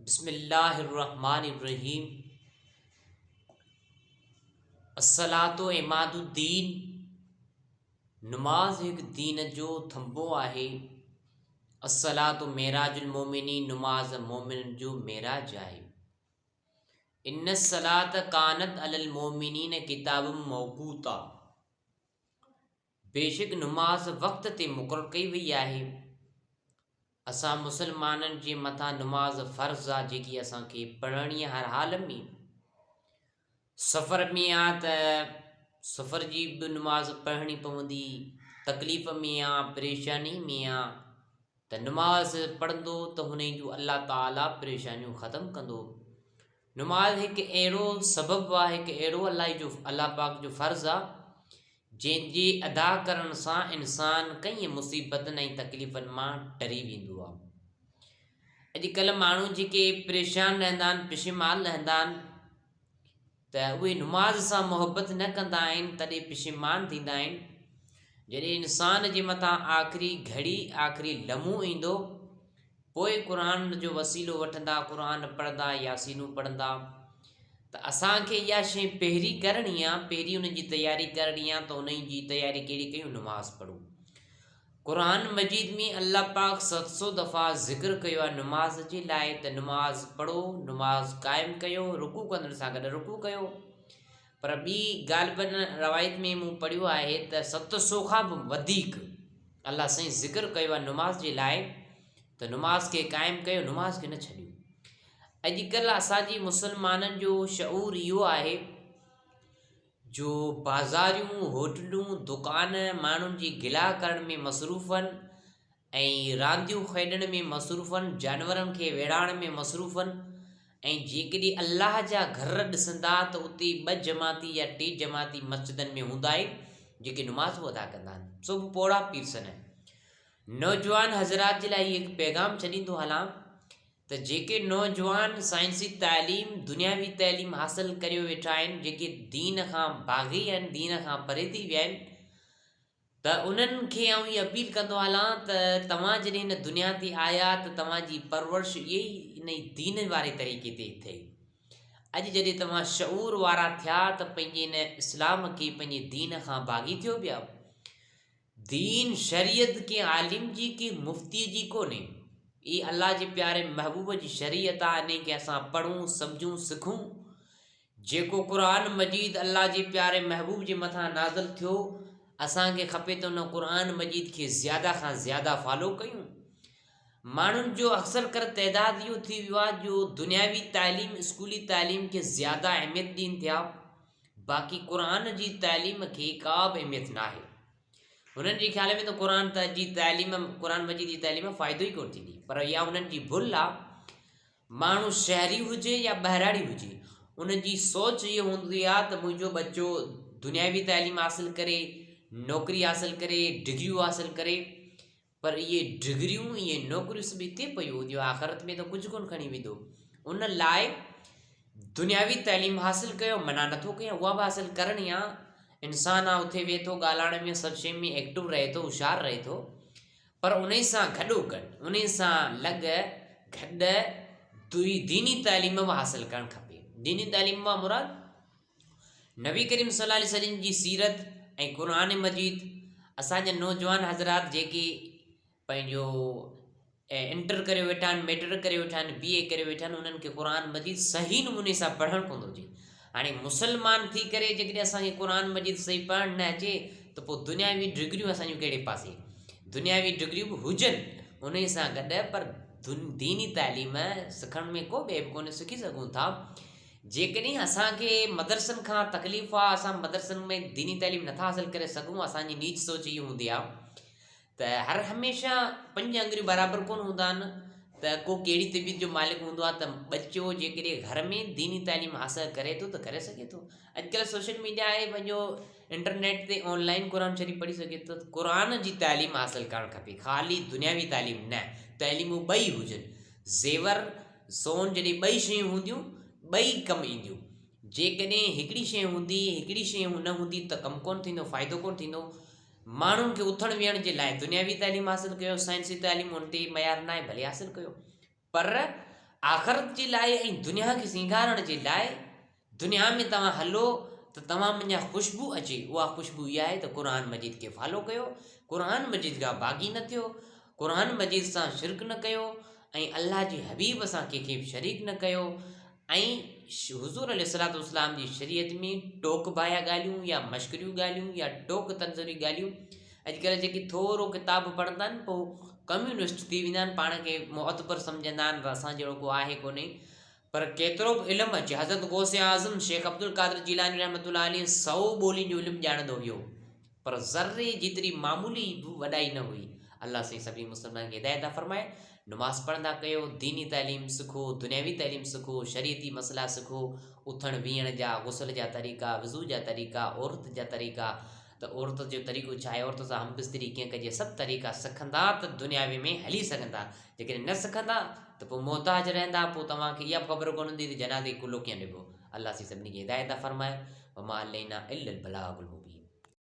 बिस्मिल्लाहिर्रहमानिर्रहीम। अस्सलातो इमादुद्दीन। नमाज एक दीन जो थंबो आहे। अस्सलातो मेराजुल मोमिनीन। नमाज मोमिन जो मेराज आहे। इन्न सलात कानत अलल मोमिनीन किताबुम मौकूता। बेशक नमाज वक्त ते मुक़रर कई वई आहे। असां मुसलमाननि जे मथां नमाज फ़र्ज़ आहे जेकी असांखे पढ़णी हर हाल में। सफ़र में आहे त सफ़र जी बि नमाज पढ़णी पवंदी, तकलीफ़ में आहे, परेशानी में आहे त नमाज पढ़ंदो त हुन जूं अल्लाह ताला परेशानियूं ख़तमु कंदो। नमाज हिकु अहिड़ो सबबु आहे, हिकु अहिड़ो अल्लाह पाक जो फ़र्ज़ु आहे जंहिंजे अदा करण सां इंसान कई मुसीबतनि ऐं तकलीफ़ुनि मां टरी वेंदो आहे। अॼुकल्ह माण्हू जेके परेशान रहंदा आहिनि, पिशेमाल रहंदा आहिनि त उहे नमाज़ सां मोहबत न कंदा आहिनि, तॾहिं पिशेमान थींदा आहिनि। जॾहिं इंसान जे मथां आख़िरी घड़ी आख़िरी लम्हो ईंदो पोइ क़ुरान जो वसीलो वठंदा, क़ुरान पढ़ंदा, यासीनूं पढ़ंदा त असांखे इहा शइ पहिरीं करणी आहे, पहिरीं उन जी तयारी करणी आहे। त उन जी तयारी कहिड़ी कयूं? नमाज़ पढ़ूं। क़ुरान मजीद में अल्लाह पाक 700 दफ़ा ज़िक्र कयो आहे नमाज जे लाइ त नमाज़ पढ़ो, नमाज़ क़ाइमु कयो, रुकू कंदड़ सां गॾु रुकू कयो। पर ॿी ग़ालिबन रवायत में मूं पढ़ियो आहे त 700 खां बि वधीक अल्लाह साईं ज़िक्र कयो आहे नमाज जे लाइ त नमाज खे क़ाइमु कयो, नमाज खे न छॾियो। अॼुकल्ह असांजी मुसलमाननि जो शऊर इहो आहे जो बाज़ारियूं, होटलूं, दुकान माण्हुनि जी गिला करण में मसरूफ़ आहिनि ऐं रांदियूं खेॾण में मसरूफ़ आहिनि, जानवरनि खे विड़ाइण में मसरूफ़ आहिनि। ऐं जेकॾहिं अल्लाह जा घर ॾिसंदा त उते 2 जमाती या 3 जमाती मस्जिदनि में हूंदा आहिनि जेके नमाज़ूं अदा कंदा आहिनि। सभु पोड़ा पीरसन आहिनि। नौजवान हज़रात जे लाइ हिकु पैगाम छॾींदो हलां त जेके नौजवान साइंसी तालीम, दुनियावी तालीम हासिल करे वेठा आहिनि, जेके दीन खां भागी आहिनि, दीन खां परे थी विया आहिनि, त उन्हनि खे आउं इहा अपील कंदो हलां त तव्हां जॾहिं हिन दुनिया ते आया त तव्हांजी परवरिश इहे ई इन दीन वारे तरीक़े ते थिए। अॼु जॾहिं तव्हां शऊर वारा थिया त पंहिंजे इन इस्लाम खे, पंहिंजे दीन खां भागी थियो पिया। दीन शरीयत के आलिम जी के मुफ़्ती जी कोन्हे, ये अल्लाह जे प्यारे महबूब जी शरीयत आहे। इन खे असां पढ़ूं, सम्झूं, सिखूं। जेको क़ुरान मजीद अल्लाह जे प्यारे महबूब जे मथां नाज़िल थियो, असांखे खपे त उन क़ुरान मजीद खे ज़्यादा खां ज़्यादा फॉलो कयूं। माण्हुनि जो अक्सर कर तइदाद इहो थी वियो आहे जो दुनियावी तालीम, स्कूली तालीम खे ज़्यादा अहमियत ॾियनि थिया, बाक़ी क़ुरान जी तालीम खे का बि अहमियत न आहे। हुननि जे ख़्याल में त क़ुरान जी तालीम, क़ुरान मजीद जी तालीम फ़ाइदो ई कोन थींदी। पर इहा हुननि जी भुल आहे। माण्हू शहरी हुजे या ॿाहिराड़ी हुजे, उन जी सोच इहा हूंदी आहे त मुंहिंजो बच्चो दुनियावी तालीम हासिल करे, नौकरी हासिल करे, डिग्रियूं हासिल करे। पर इहे डिग्रियूं, इहे नौकरियूं सभु हिते पियूं हूंदियूं, आख़िरत में त कुझु कोन खणी वेंदो। उन लाइ दुनियावी तालीम हासिल कयो, मना नथो कयां, उहा बि हासिल करणी आहे। इंसानु आहे उथे वेठो ॻाल्हाइण में, सभु शइ में एक्टिव रहे थो, होशियारु रहे थो, पर उन सां गॾोगॾु, उन सां गॾु दीनी तालीम बि हासिल करणु खपे। दीनी तालीम मां मुराद नबी करीम सल्लल्लाहु अलैहि वसल्लम जी सीरत ऐं क़ुरान मजीद। असांजा नौजवान हज़रात जेके पंहिंजो इंटर करे वेठा आहिनि, मैट्रिक करे वेठा आहिनि, BA करे वेठा आहिनि, उन्हनि खे क़ुरान मजीद सही नमूने सां पढ़णु पवंदो हुजे। हाणे मुसलमान थी करे जेकॾहिं असांखे क़ुरान मजीद सही पढ़णु न अचे त पोइ दुनियावी डिग्रियूं असांजूं कहिड़े पासे? दुनियावी डिग्रियूं बि हुजनि उन सां गॾु, पर दीनी तालीम सिखण में को ॿिए कोन्हे, सिखी सघूं था। जेकॾहिं असांखे मदरसनि खां तकलीफ़ आहे, असां मदरसनि में दीनी तालीम नथा हासिल करे सघूं, असांजी नीच सोच इहा हूंदी आहे त हर हमेशह 5 आङुरियूं बराबरि कोन हूंदा आहिनि। त को कहिड़ी तबियत जो मालिक हूंदो आहे त बच्चो जेकॾहिं घर में दीनी तालीम हासिल करे थो त करे सघे थो। अॼुकल्ह सोशल मीडिया आहे, पंहिंजो इंटरनेट ते ऑनलाइन क़ुरान शरीफ़ पढ़ी सघे थो। क़ुरान जी तालीम हासिल करणु खपे, ख़ाली दुनियावी तालीम न। तालीमूं ॿई हुजनि, ज़ेवर सोन, जॾहिं ॿई शयूं हूंदियूं ॿई कमु ईंदियूं। जेकॾहिं हिकिड़ी शइ हूंदी, हिकिड़ी शइ न हूंदी त कमु कोन थींदो, फ़ाइदो कोन थींदो। माण्हुनि खे उथण विहण जे लाइ दुनियावी तालीम हासिल कयो, साइंसी तालीम उन ते मयार न आहे, भले हासिल कयो, पर आख़िरत जे लाइ ऐं दुनिया खे सिंगारण जे लाइ दुनिया में तव्हां हलो त तव्हां में अञा ख़ुशबू अचे, उहा ख़ुशबू इहा आहे त क़ुर मजीद खे फॉलो कयो, क़ुर मजीद खां बाग़ी न थियो, क़ुर मजीद सां शिरक न कयो ऐं अल्लाह जे हबीब सां कंहिंखे बि शरीक न कयो। ऐं हुज़ूर अलैहिस्सलातु वस्सलाम जी शरीयत में टोक बाया ॻाल्हियूं या मश्करियूं ॻाल्हियूं या टोक तंज़री ॻाल्हियूं अॼुकल्ह जेके थोरो किताब पढ़ंदा आहिनि पोइ कम्यूनिस्ट थी वेंदा आहिनि, पाण खे मुअतबर सम्झंदा आहिनि, असां जहिड़ो को आहे कोन्हे। पर केतिरो बि इल्मु अचे, हज़रत गौसे आज़म शेख अब्दुल क़ादिर जीलानी रहमतुल्लाह अलैह 100 ॿोलियुनि जो इल्मु ॼाणंदो हुयो, पर ज़र्रे जेतिरी मामूली वॾाई न हुई। अल्लाह साईं सभी मुस्लमान खे हिदायत फरमाए, नमाज़ पढ़ंदा कयो, दीनी तालीम सिखो, दुनियावी तालीम सिखो, शरीयती मसला सिखो, उथण विहण जा, गुसल जा तरीक़ा, वज़ू जा तरीक़ा, औरत जा तरीक़ा, त औरत जो तरीक़ो छा आहे, औरत सां हमबिस्तरी कीअं कजे, सभु तरीक़ा सिखंदा त दुनियावी में हली सघंदा। जेकॾहिं न सिखंदा त पोइ मोहताज रहंदा, पोइ तव्हांखे इहा ख़बर कोन हूंदी त जनाज़े कुल्लो कीअं ॾिबो। अल्लाह साईं सभिनी खे हिदायत फरमाए। वमा अलैना इल्लल बलागुल मुबीन।